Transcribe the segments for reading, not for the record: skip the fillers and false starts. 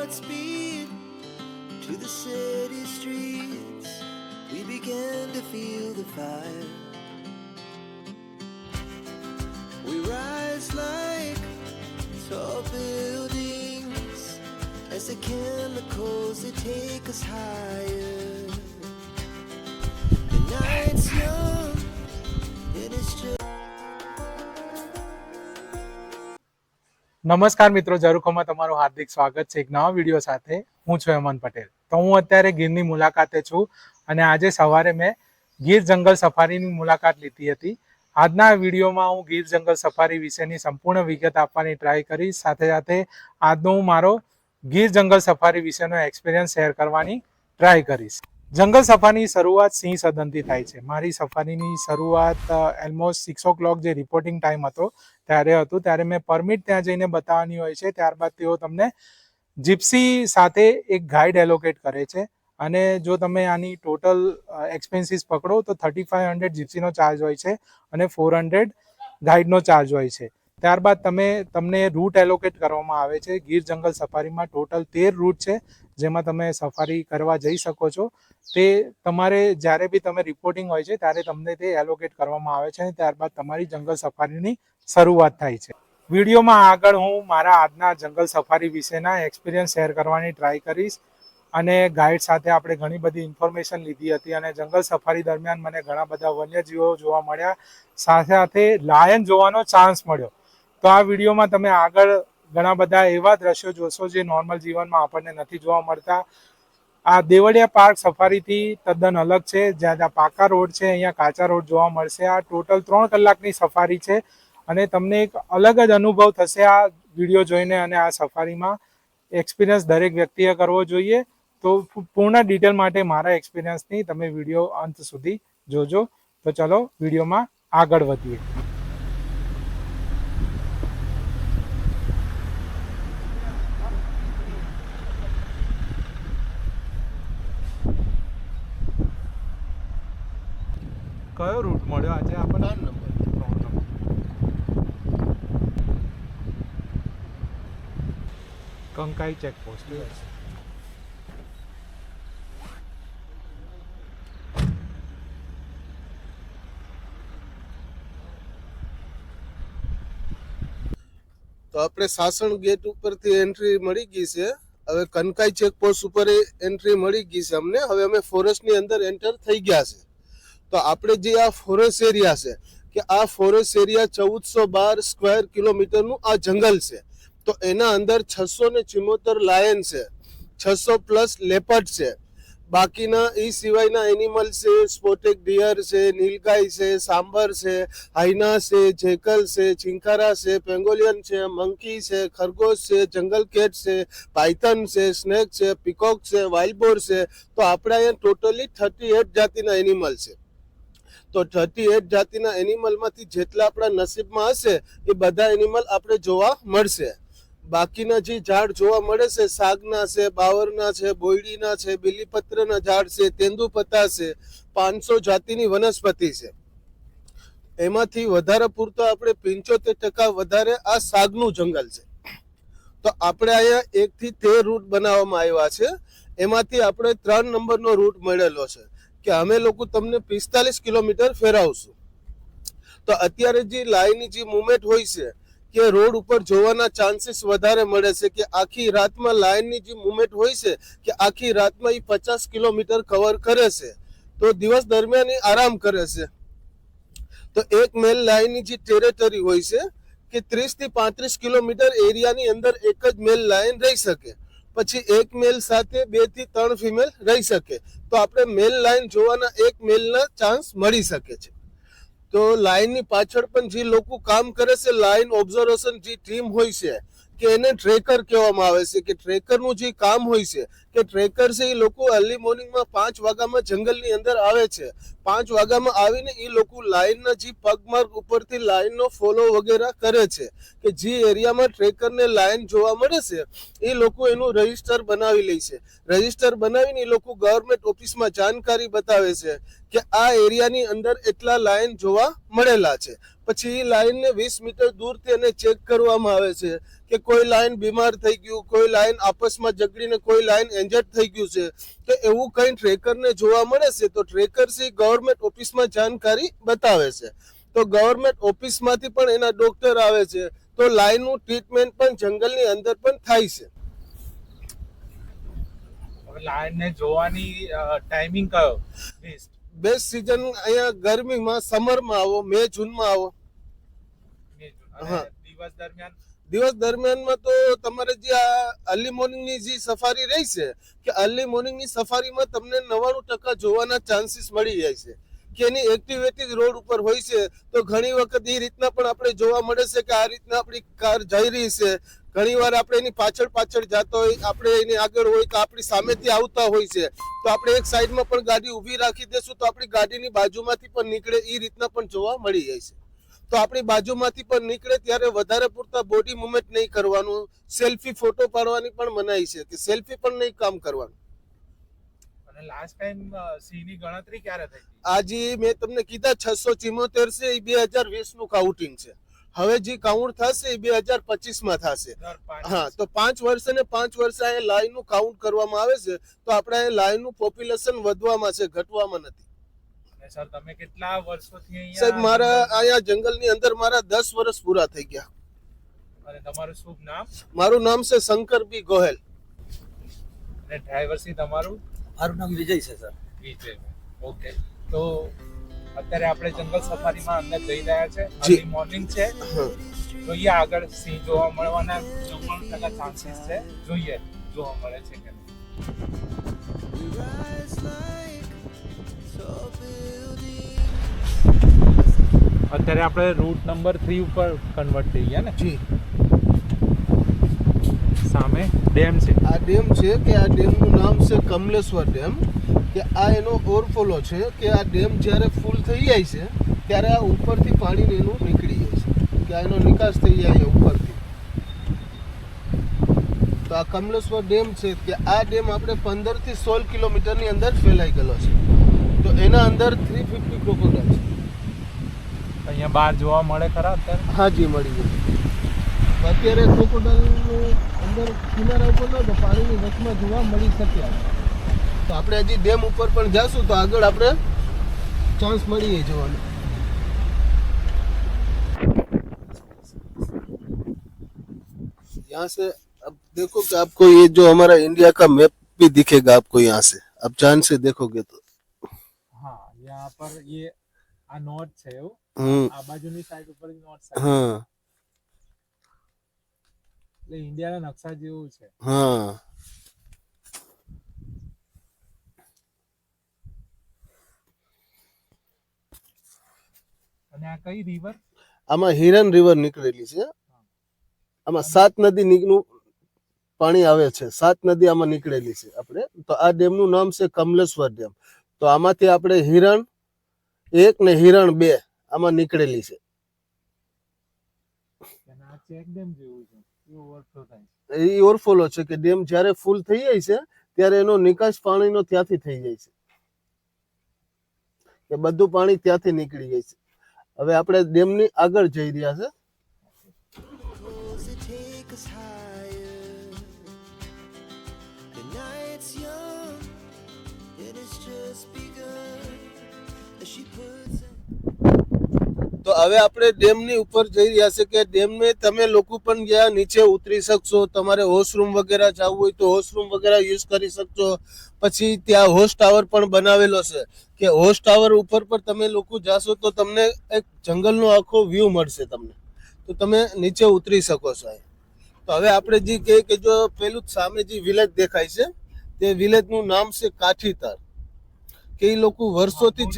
Godspeed to the city streets. We began to feel the fire. We rise like tall buildings as the chemicals they take us higher. The night's young and it's just. નમસ્કાર મિત્રો, જરૂખોમાં તમારું હાર્દિક સ્વાગત છે એક નવા video સાથે. હું છું હેમંત પટેલ. તો હું અત્યારે ગીરની મુલાકાતે છું અને આજે સવારે મેં ગીર જંગલ સફારીની મુલાકાત લીધી હતી. આજના વિડીયોમાં હું ગીર જંગલ સફારી વિશેની સંપૂર્ણ વિગત આપવાની ટ્રાય કરીશ. સાથે સાથે આજનો હું મારો ગીર જંગલ સફારી વિશેનો એક્સપિરિયન્સ શેર કરવાની ટ્રાય કરીશ. જંગલ સફારીની શરૂઆત સિંહ સદનથી થાય છે. મારી સફારીની શરૂઆત ઓલમોસ્ટ 6 o'clock જે રિપોર્ટિંગ ટાઈમ હતો ત્યારે મેં પરમિટ ત્યાં જઈને બતાવવાની હોય છે. ત્યારબાદ તેઓ તમને જીપ્સી સાથે એક ગાઈડ એલોકેટ કરે છે અને જો તમે આની ટોટલ એક્સપેન્સીસ પકડો તો 3500 જીપ્સીનો ચાર્જ હોય છે અને 400 ગાઈડનો ચાર્જ હોય છે. ત્યારબાદ તમને રૂટ એલોકેટ કરવામાં આવે છે. ગીર જંગલ સફારીમાં ટોટલ 13 રૂટ છે જેમાં તમે સફારી કરવા જઈ શકો છો. તે તમારે જ્યારે બી તમે રિપોર્ટિંગ હોય છે ત્યારે તમને તે એલોકેટ કરવામાં આવે છે અને ત્યારબાદ તમારી જંગલ સફારીની શરૂઆત થાય છે. વિડીયોમાં આગળ હું મારા આજના જંગલ સફારી વિશેના એક્સપિરિયન્સ શેર કરવાની ટ્રાય કરીશ અને ગાઈડ સાથે આપણે ઘણી બધી ઇન્ફોર્મેશન લીધી હતી અને જંગલ સફારી દરમિયાન મને ઘણા બધા વન્યજીવો જોવા મળ્યા, સાથે સાથે લાયન જોવાનો ચાન્સ મળ્યો. તો આ વિડીયોમાં તમે આગળ ઘણા બધા એવા દ્રશ્યો જોશો જે નોર્મલ જીવનમાં આપણને નથી જોવા મળતા. આ દેવળિયા પાર્ક સફારીથી તદ્દન અલગ છે. જ્યાં પાકા રોડ છે અહીંયા કાચા રોડ જોવા મળશે. આ ટોટલ 3 કલાકની સફારી છે અને તમને એક અલગ જ અનુભવ થશે આ વિડીયો જોઈને. અને આ સફારીમાં એક્સપિરિયન્સ દરેક વ્યક્તિએ કરવો જોઈએ. તો પૂર્ણ ડિટેલ માટે મારા એક્સપિરિયન્સની તમે વિડીયો અંત સુધી જોજો. તો ચલો વિડીયોમાં આગળ વધીએ. કયો રૂટ મળ્યો આજે આપણને? 3 નંબર. કંકાઈ ચેકપોસ્ટ. તો આપણે સાસણ ગેટ ઉપરથી એન્ટ્રી મળી ગઈ છે. હવે કનકાઈ ચેકપોસ્ટ ઉપર એન્ટ્રી મળી ગઈ છે અમને. હવે અમે ફોરેસ્ટની અંદર એન્ટર થઈ ગયા છે. તો આપણે જે આ ફોરેસ્ટ એરિયા છે કે આ ફોરેસ્ટ એરિયા 1412 સ્ક્વેર કિલોમીટરનું આ જંગલ છે. તો એના અંદર 674 લાયન છે, 600 પ્લસ લેપર્ડ છે. બાકીના એ સિવાયના એનિમલ છે, સ્પોટેડ ડિયર છે, નીલગાય છે, સાંભર છે, હાઈના છે, જેકલ છે, ચિંકારા છે, પેંગોલિયન છે, મંકી છે, ખરગોશ છે, જંગલ કેટ છે, પાયથન છે, સ્નેક છે, પીકોક છે, વાઇલ્ડ બોર છે. તો આપણે અહીંયા ટોટલી 38 જાતિના એનિમલ છે. તો 38 જાતિના એનિમલમાંથી જેટલા આપણા નસીબમાં હશે એ બધા એનિમલ આપણે જોવા મળશે. બાકીના જે ઝાડ જોવા મળે છે સાગના છે, બાવરના છે, બોયડીના છે, બીલીપત્રના ઝાડ છે, તેંદુપત્તા છે, 500 જાતિની વનસ્પતિ છે. એમાંથી વધારે પૂરતો આપણે 75% વધારે આ સાગનું જંગલ છે. તો આપણે અહીંયા 1 થી 13 રૂટ બનાવવામાં આવ્યા છે. એમાંથી આપણે 3 નંબરનો રૂટ મળેલો છે કે અમે લોકો તમને 45 કિલોમીટર ફેરવશું. તો અત્યારે જે લાઈનની જે મુવમેન્ટ હોય છે કે રોડ ઉપર જોવાના ચાન્સીસ વધારે મળે છે કે આખી રાતમાં લાઈનની જે મુવમેન્ટ હોય છે કે આખી રાતમાં એ 50 કિલોમીટર કવર કરે છે. તો દિવસ દરમિયાન એ આરામ કરે છે. તો એક મેલ લાઈનની જે ટેરેટરી હોય છે કે 30 થી 35 કિલોમીટર એરિયાની અંદર એક જ મેલ લાઈન રહી શકે. પછી એક મેલ સાથે 2 થી 3 ફિમેલ રહી શકે. તો આપણે મેલ લાઈન જોવાના એક મેલના ચાન્સ મળી શકે છે. તો લાઈનની પાછળ પણ જે લોકો કામ કરે છે, લાઈન ઓબ્ઝર્વેશન જે ટીમ હોય છે કે એને ટ્રેકર કહેવામાં આવે છે. કે ટ્રેકરનું જે કામ હોય છે કે ટ્રેકર છે એ લોકો અર્લી મોર્નિંગમાં 5 વાગ્યામાં જંગલની અંદર આવે છે. 5 વાગ્યામાં આવીને એ લોકો લાઈનના જે પગમાર્ગ ઉપરથી લાઈનનો ફોલો વગેરે કરે છે કે જે એરિયામાં ટ્રેકરને લાઈન જોવા મળે છે એ લોકો એનું રજિસ્ટર બનાવી લે છે. રજિસ્ટર બનાવીને એ લોકો ગવર્મેન્ટ ઓફિસમાં જાણકારી બતાવે છે કે આ એરિયાની અંદર એટલા લાઈન જોવા મળેલા છે. પછી એ લાઈનને 20 મીટર દૂરથી એને ચેક કરવામાં આવે છે કે કોઈ લાઈન બીમાર થઈ ગયું, કોઈ લાઈન આપસમાં ઝઘડીને કોઈ લાઈન એન્જર્ડ થઈ ગયું છે. તો એવું કંઈ ટ્રેકરને જોવા મળે છે તો ટ્રેકર ગવર્મેન્ટ ઓફિસમાં જાણકારી બતાવે છે. તો ગવર્મેન્ટ ઓફિસમાંથી પણ એના ડોક્ટર આવે છે. તો લાઈનનું ટ્રીટમેન્ટ પણ જંગલની અંદર પણ થાય છે. લાયનને જોવાની ટાઈમિંગ કયો બેસ્ટ સિઝન અહીંયા ગરમીમાં, સમરમાં આવો, મે જૂનમાં આવો. હા. દિવસ દરમિયાનમાં તો તમારે જે આ અર્લી મોર્નિંગની જે સફારી રહી છે કે અર્લી મોર્નિંગની સફારીમાં તમને 99% જોવાના ચાન્સીસ મળી જાય છે કે એની એક્ટિવિટી રોડ ઉપર હોય છે. તો ઘણી વખત એ રીતના પણ આપણે જોવા મળે છે કે આ રીતના આપણી કાર જઈ રહી છે. ઘણી વાર આપણે એની પાછળ જતા હોય, આપણે એની આગળ હોય તો આપણી સામેથી આવતા હોય છે. તો આપણે એક સાઈડમાં પણ ગાડી ઊભી રાખી દેશું તો આપણી ગાડીની બાજુમાંથી પણ નીકળે, એ રીતના પણ જોવા મળી જાય છે. તો આપણી બાજુમાંથી પણ નીકળે ત્યારે વધારે પૂરતા બોડી મુવમેન્ટ નહીં કરવાનું. સેલ્ફી ફોટો પાડવાની પણ મનાઈ છે કે સેલ્ફી પણ નહીં કામ કરવાનું. અને લાસ્ટ ટાઈમ સિંહ ની ગણતરી ક્યારે થઈ? આજે મેં તમને કીધા 674 છે, એ 2020 નું કાઉન્ટિંગ છે. હવે જે કાઉન્ટ થશે એ 2025 માં થશે. હા, તો 5 વર્ષે ને 5 વર્ષે આ લાઈન નું કાઉન્ટ કરવામાં આવે છે. તો આપણે લાઈન નું પોપ્યુલેશન વધવામાં છે, ઘટવામાં નથી. સર, તમે કેટલા વર્ષોથી અહીંયા? સાહેબ, મારા અહીંયા જંગલની અંદર મારા 10 વર્ષ પૂરા થઈ ગયા. અને તમારું શુભ નામ? મારું નામ છે શંકર બી ગોહેલ. અને ડ્રાઈવર સી તમારું? મારું નામ વિજય છે સર. વિજય. ઓકે. તો અત્યારે આપણે જંગલ સફારીમાં અંદર જઈ રહ્યા છે. અર્લી મોર્નિંગ છે. જોઈએ આગળ સિંહ જોવા મળવાના 99% ચાન્સીસ છે. જોઈએ જોવા મળે છે કે નહીં. We rise like tall buildings. અત્યારે આપણે રૂટ નંબર 3 ઉપર કન્વર્ટ થઈ ગયા ને? જી. સામે ડેમ છે. આ ડેમ છે કે આ ડેમનું નામ છે કમલેશ્વર ડેમ. કે આ એનો ઓવરફ્લો છે કે આ ડેમ જ્યારે ફૂલ થઈ જાય છે ત્યારે આ ઉપરથી પાણી એનું નીકળી જાય છે કે આ એનો નિકાસ થઈ જાય ઉપરથી. તો આ કમલેશ્વર ડેમ છે કે આ ડેમ આપણે 15 થી 16 કિલોમીટરની અંદર ફેલાઈ ગયેલો છે. તો એના અંદર 350 ક્રોકોડાઇલ છે. અહીંયા બહાર જોવા મળે ખરા અત્યારે? હા જી, મળી ગયું. અત્યારે ક્રોકોડાઇલનું અંદર કિનારા ઉપર ન તો પાણીની વચમાં જોવા મળી શકે. તો આપણે હજી ડેમ ઉપર પણ જાશું તો આગળ આપણે ચાન્સ મળી જાય જોવાનો. यहाँ से अब देखो कि आपको ये जो हमारा इंडिया का मैप भी दिखेगा आपको यहाँ से. आप चांद से देखोगे तो हाँ, यहाँ पर ये आ नॉर्थ છે એવું. આ બાજુની સાઈડ ઉપર નોર્થ સાઈડ. हाँ એટલે ઇન્ડિયાના નકશા જેવું છે. हाँ. અને આ કઈ રિવર? આમાં હિરન રિવર નીકળેલી છે. આમાં 7 નદીનું પાણી આવે છે. 7 નદી આમાં નીકળેલી છે. આપણે તો આ ડેમનું નામ છે કમલેશ્વર ડેમ. તો આમાંથી આપણે હિરણ 1 ને હિરણ 2 આમાં નીકળેલી છે. અને આ ચેક ડેમ જેવું છે, એ ઓવરફ્લો થાય છે. એ ઓવરફ્લો છે કે ડેમ જ્યારે ફૂલ થઈ જાય છે ત્યારે એનો નિકાસ પાણીનો ત્યાંથી થઈ જાય છે કે બધું પાણી ત્યાંથી નીકળી જાય છે. હવે આપણે ડેમની આગળ જઈ રહ્યા છે. Pulls that take us higher. The night's young, and it's just begun. As she puts તો હવે આપણે ડેમની ઉપર જઈ રહ્યા છે કે ડેમને તમે લોકો પણ જ્યાં નીચે ઉતરી શકશો. તમારે વોશરૂમ વગેરે જવું હોય તો વોશરૂમ વગેરે યુઝ કરી શકશો. પછી ત્યાં હોસ્ટ ટાવર પણ બનાવેલો છે કે હોસ્ટ ટાવર ઉપર પર તમે લોકો જાશો તો તમને એક જંગલનો આખો વ્યૂ મળશે તમને. તો તમે નીચે ઉતરી શકો છો. તો હવે આપણે જે કહીએ કે જો પેલું સામે જે વિલેજ દેખાય છે તે વિલેજનું નામ છે કાઠીતાર. કે એ લોકો વર્ષોથી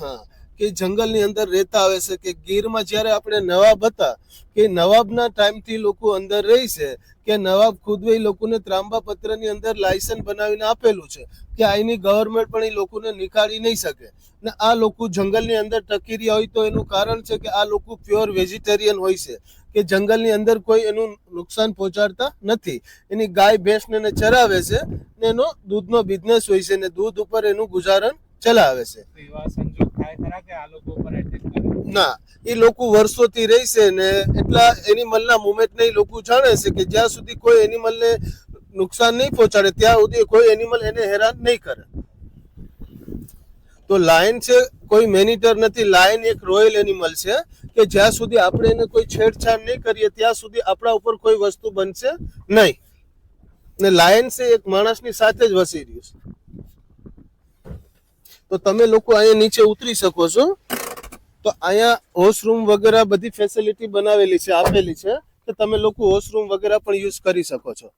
હા કે જંગલની અંદર રહેતા આવે છે. કે ગીરમાં જ્યારે આપણે નવાબ હતા કે નવાબના ટાઈમથી લોકો અંદર રહી છે કે નવાબ ખુદ એ લોકોને ત્રાંબા પત્રની અંદર લાયસન્સ બનાવીને આપેલું છે કે આની ગવર્મેન્ટ પણ એ લોકોને નીકાળી નહીં શકે. ને આ લોકો જંગલની અંદર ટકી રહ્યા હોય તો એનું કારણ છે કે આ લોકો પ્યોર વેજીટેરિયન હોય છે કે જંગલની અંદર કોઈ એનું નુકસાન પહોંચાડતા નથી. એની ગાય ભેંસને ચરાવે છે ને એનો દૂધનો બિઝનેસ હોય છે ને દૂધ ઉપર એનું ગુજારણ ચલાવે છે. એવા સંજોગ થાય ખરા કે આ લોકો ઉપર એટેક કરે? ના, એ લોકો વર્ષોથી રહેશે ને એટલા એનિમલના મુવમેન્ટને એ લોકો જાણે છે કે જ્યાં સુધી કોઈ એનિમલને નુકસાન નહીં પહોંચાડે ત્યાં સુધી કોઈ એનિમલ એને હેરાન નહીં કરે. તો લાયન છે કોઈ મેનિટર નથી. લાયન એક રોયલ એનિમલ છે કે જ્યાં સુધી આપણે એને કોઈ છેડછાડ નહીં કરીએ ત્યાં સુધી આપણા ઉપર કોઈ વસ્તુ બનશે નહીં. ને લાયન છે એક માણસની સાથે જ વસી રહ્યું છે. તો તમે લોકો અહીંયા નીચે ઉતરી શકો છો. તો અહીંયા વોશરૂમ વગેરે બધી ફેસિલિટી બનાવેલી છે, આપેલી છે કે તમે લોકો વોશરૂમ વગેરે પણ યુઝ કરી શકો છો.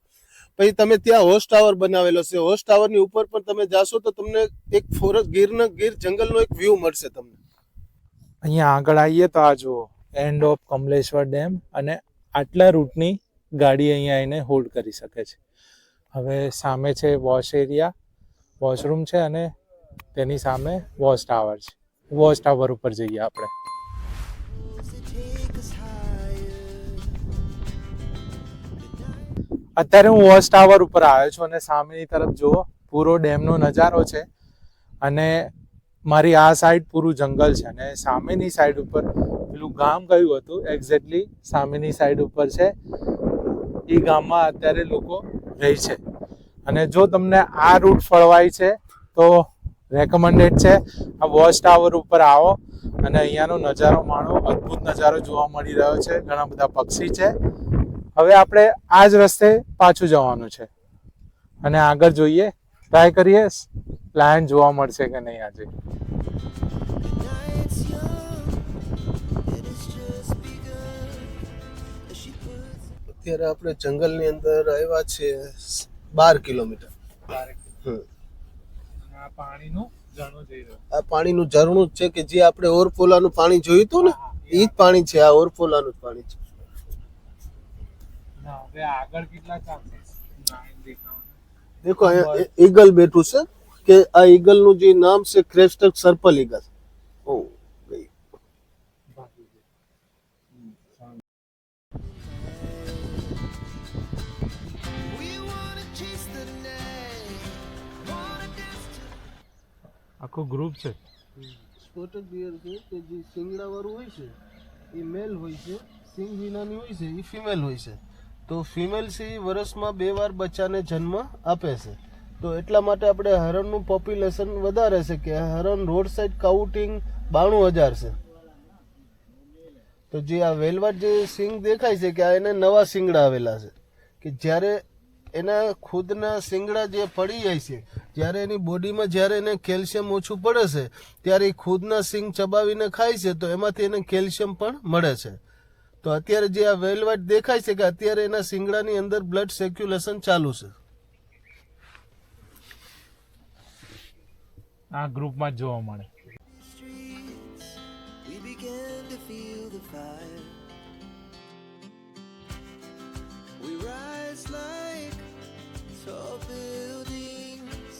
પછી તમે ત્યાં હોસ્ટ ટાવર બનાવેલો છે. હોસ્ટ ટાવરની ઉપર પણ તમે જાશો તો તમને એક ગીર જંગલનો એક વ્યૂ મળશે તમને. અહીંયા આગળ આવીએ તો આ જુઓ એન્ડ ઓફ કમલેશ્વર ડેમ, અને આટલા રૂટની ગાડી અહીંયા આવીને હોલ્ડ કરી શકે છે. હવે સામે છે વોશ એરિયા, વોશરૂમ છે, અને તેની સામે વોચ ટાવર છે. વોચ ટાવર ઉપર જઈએ આપણે. અત્યારે હું વોચ ટાવર ઉપર આવ્યો છું અને સામેની તરફ જુઓ પૂરો ડેમનો નજારો છે, અને મારી આ સાઈડ પૂરું જંગલ છે, અને સામેની સાઈડ ઉપર પેલું ગામ કયું હતું એક્ઝેક્ટલી સામેની સાઈડ ઉપર છે. એ ગામમાં અત્યારે લોકો રહે છે. અને જો તમને આ રૂટ ફળવાય છે તો રેકમેન્ડેડ છે આ વોચ ટાવર ઉપર આવો અને અહીંયાનો નજારો માણો. અદ્ભુત નજારો જોવા મળી રહ્યો છે. ઘણા બધા પક્ષી છે. હવે આપણે આ જ રસ્તે પાછું જવાનું છે અને આગળ જોઈએ, ટ્રાય કરીએ લાયન જોવા મળશે કે નહીં આજે. અત્યારે આપણે જંગલની અંદર આવ્યા છે 12 કિલોમીટર. આ પાણીનું ઝરણું જઈ રહ્યું. આ પાણીનું ઝરણું જ છે કે જે આપણે ઓરપોલાનું પાણી જોયું હતું ને, એ જ પાણી છે. આ ઓરપોલાનું જ પાણી છે. હવે આગળ કેટલા ચાન્સીસ દેખો અહીંયા ઈગલ બેઠું છે કે આ ઈગલ નું જે નામ છે ક્રેસ્ટેડ સર્પલ ઈગલ. ઓ ગઈ. આખું ગ્રુપ છે. સ્પોટેડ બિયર છે કે જે સિંગડા વાળું હોય છે એ મેલ હોય છે, સિંગ વિનાની હોય છે એ ફિમેલ હોય છે. તો ફિમેલ છે એ વર્ષમાં 2 વાર બચ્ચાને જન્મ આપે છે. તો એટલા માટે આપણે હરણનું પોપ્યુલેશન વધારે છે કે હરણ રોડ સાઈડ કાઉન્ટિંગ 92,000 છે. તો જે આ વેલવાટ જે સિંગ દેખાય છે કે આ એને નવા સિંગડા આવેલા છે કે જ્યારે એના ખુદના સિંગડા જે પડી જાય છે, જ્યારે એની બોડીમાં જ્યારે એને કેલ્શિયમ ઓછું પડે છે ત્યારે એ ખુદના સિંગ ચબાવીને ખાય છે તો એમાંથી એને કેલ્શિયમ પણ મળે છે. તો અત્યારે જે આ વેલવાટ દેખાય છે કે અત્યારે એના સિંગડાની અંદર બ્લડ સર્ક્યુલેશન ચાલુ છે. આ ગ્રુપમાં જ જોવા મળે. We began to feel the fire. We rise like tall buildings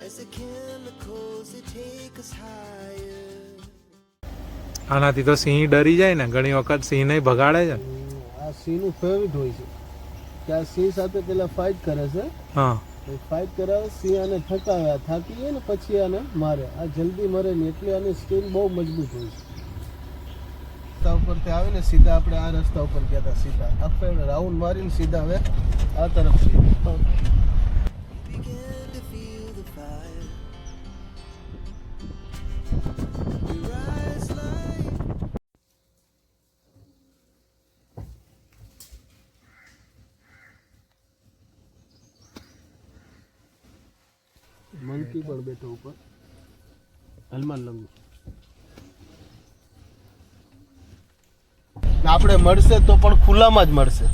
as the chemicals they take us higher. આનાથી તો સિંહ ડરી જાય ને, ઘણી વખત સિંહને ભગાડે છે. આ સિંહનું ફેવરિટ હોય છે કે આ સિંહ સાથે પેલા ફાઇટ કરે છે. હા, ફાઇટ કરાવે, સિંહ આને ઠકાવે, થાકી જાય ને પછી આને મારે. આ જલ્દી મરે નહીં એટલે આની સ્કિન બહુ મજબૂત હોય છે. રસ્તા ઉપરથી આવીને સીધા આપણે આ રસ્તા ઉપર ગયા હતા. સીધા આપણે રાઉન્ડ મારીને સીધા હવે આ તરફ છીએ. We began to feel the fire. We rise like monkey પણ બેઠો ઉપર, હલમાન લંગુ. આપણે મળશે તો પણ ખુલ્લામાં જ મળશે.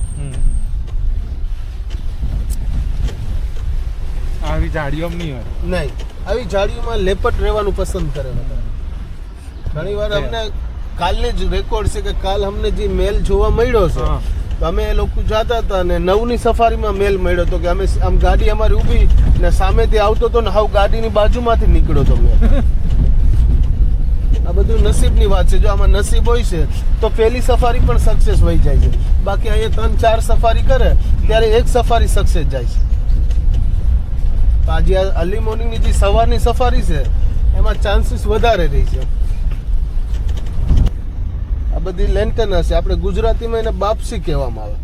આવી જાડીઓમાં નહીં હોય. નહીં, આવી જાળીઓમાં લેપટ રહેવાનું પસંદ કરે બધા. ઘણી વાર અમને કાલની જ રેકોર્ડ છે કે કાલ અમને જે મેલ જોવા મળ્યો છે તો અમે એ લોકો જતા હતા ને 9ની સફારીમાં મેલ મળ્યો હતો કે અમે આમ ગાડી અમારી ઊભી ને સામેથી આવતો હતો ને હાવ ગાડીની બાજુમાંથી નીકળ્યો હતો મેલ. આ બધું નસીબની વાત છે. જો આમાં નસીબ હોય છે તો પહેલી સફારી પણ સક્સેસ વહી જાય છે. બાકી અહીંયા 3-4 સફારી કરે ત્યારે એક સફારી સક્સેસ જાય છે. તો આજે અર્લી મોર્નિંગની જે સવારની સફારી છે એમાં ચાન્સીસ વધારે રહી છે. આ બધી લેન્ટન હશે, આપણે ગુજરાતીમાં એને બાપસી કહેવામાં આવે,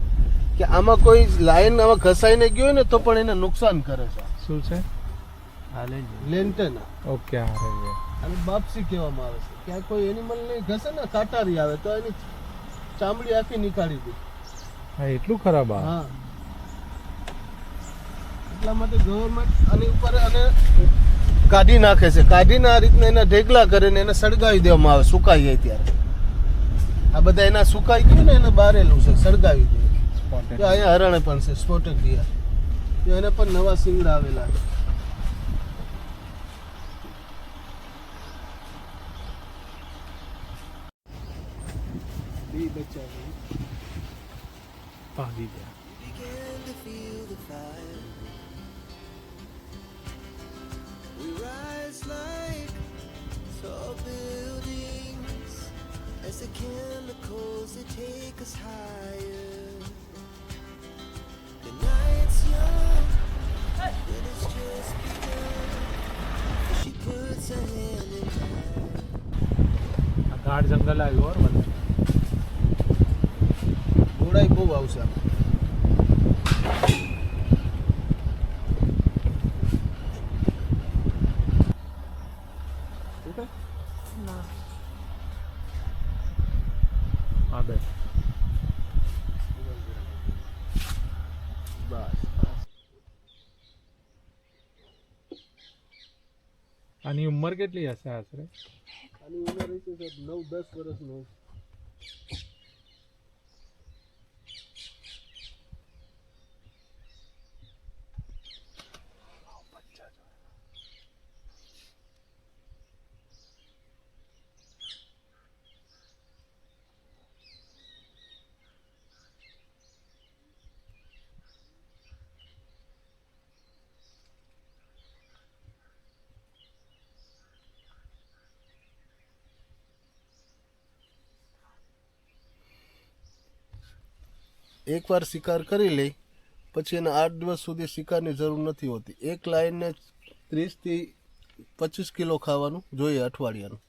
કે આમાં કોઈ લાઈન આમાં ઘસાઈને ગયો હોય ને તો પણ એને નુકસાન કરે છે. શું છે? લેન્ટન ઓકે, આ રહી છે. અને બાપસી કહેવામાં આવે છે. ક્યાં કોઈ એનિમલ ને ઘસે ને કાટારી આવે તો એની ચામડી આખી નીકાળી દે. હા, એટલું ખરાબ આ. હા, એટલા માટે ગવર્મેન્ટ આની ઉપર અને કાઢી નાખે છે. કાઢીને આ રીતના એના ઢેગલા કરે ને એને સળગાવી દેવામાં આવે સુકાઈ જાય ત્યારે. આ બધા એના સુકાઈ ગયું ને એને બારેલું છે, સળગાવી દે. તો અહીંયા હરણે પણ છે સ્પોટેડ ડિયર, એને પણ નવા શિંગડા આવેલા છે. ભાગી ગયા. began to feel the fire. We rise like tall buildings as the chemicals that take us higher. The night's young, and it's just begun. She puts her hand in mine. આ ગાઢ જંગલ આવ્યું હોર મને. ઘોડાઈ બહુ આવશે આમાં. હા બે. આની ઉંમર કેટલી હશે આશરે? આની ઉંમર હશે 9-10 વર્ષનો. એકવાર શિકાર કરી લે પછી એને 8 દિવસ સુધી શિકારની જરૂર નથી હોતી. એક લાઈનને 30 થી 25 કિલો ખાવાનું જોઈએ અઠવાડિયાનું.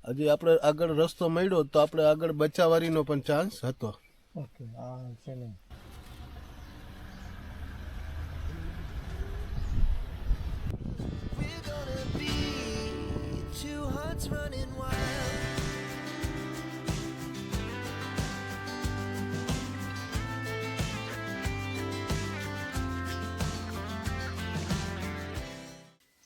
હજી આપણે આગળ રસ્તો મળ્યો તો આપણે આગળ બચાવવાનો પણ ચાન્સ હતો. ઓકે, આ છે ને. We're gonna be two hearts running wild.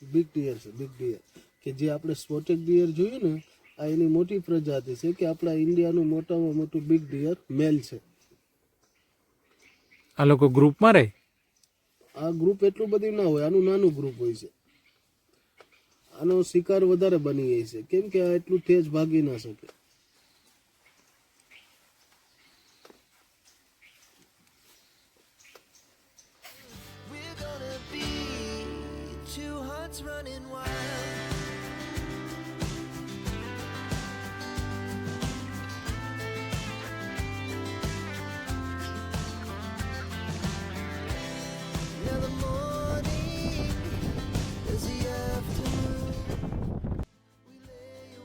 Big dear છે, બિગ ડિયર કે જે આપણે સ્પોટેડ ડિયર જોયું ને, આ એની મોટી પ્રજાતિ છે કે આપણા ઇન્ડિયાનું મોટામાં મોટું બિગ ડિયર મેલ છે. આ લોકો ગ્રુપમાં રહે? આ ગ્રુપ એટલું બધું ના હોય, આનું નાનું ગ્રુપ હોય છે. આનો શિકાર વધારે બની જાય છે કેમ કે આ એટલું તેજ ભાગી ના શકે. We're gonna be two hearts running wild. Now the morning is the afternoon.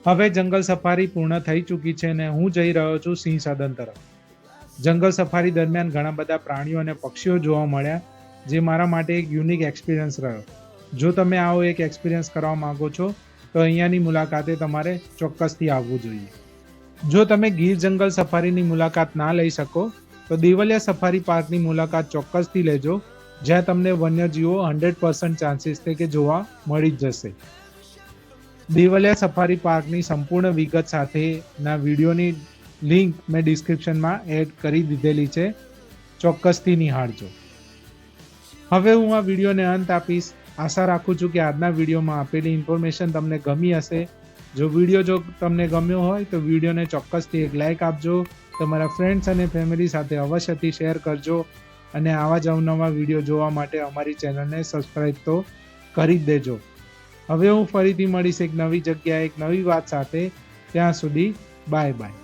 હવે જંગલ સફારી પૂર્ણ થઈ ચૂકી છે અને હું જઈ રહ્યો છું સિંહ સદન તરફ. જંગલ સફારી દરમિયાન ઘણા બધા પ્રાણીઓ અને પક્ષીઓ જોવા મળ્યા, જે મારા માટે એક યુનિક એક્સપિરિયન્સ રહ્યો. જો તમે આવો એક એક્સપિરિયન્સ કરવા માંગો છો તો અહીંયાની મુલાકાતે તમારે ચોક્કસથી આવવું જોઈએ. જો તમે ગીર જંગલ સફારીની મુલાકાત ના લઈ શકો તો દેવલિયા સફારી પાર્કની મુલાકાત ચોક્કસથી લેજો, જ્યાં તમને વન્યજીવો 100% ચાન્સીસ છે કે જોવા મળી જ જશે. દેવલિયા સફારી પાર્કની સંપૂર્ણ વિગત સાથેના વિડીયોની લિંક મેં ડિસ્ક્રિપ્શનમાં એડ કરી દીધેલી છે, ચોક્કસથી નિહાળજો. હવે હું આ વિડીયોને અંત આપીશ. આશા રાખું છું કે આજના વિડીયોમાં આપેલી ઇન્ફોર્મેશન તમને ગમી હશે. જો વિડીયો તમને ગમ્યો હોય તો વિડીયોને ચોક્કસથી એક લાઇક આપજો, તમારા ફ્રેન્ડ્સ અને ફેમિલી સાથે અવશ્યથી શેર કરજો અને આવા જ અવનવા વિડીયો જોવા માટે અમારી ચેનલને સબસ્ક્રાઈબ તો કરી જ દેજો. હવે હું ફરીથી મળીશ એક નવી જગ્યાએ એક નવી વાત સાથે. ત્યાં સુધી બાય બાય.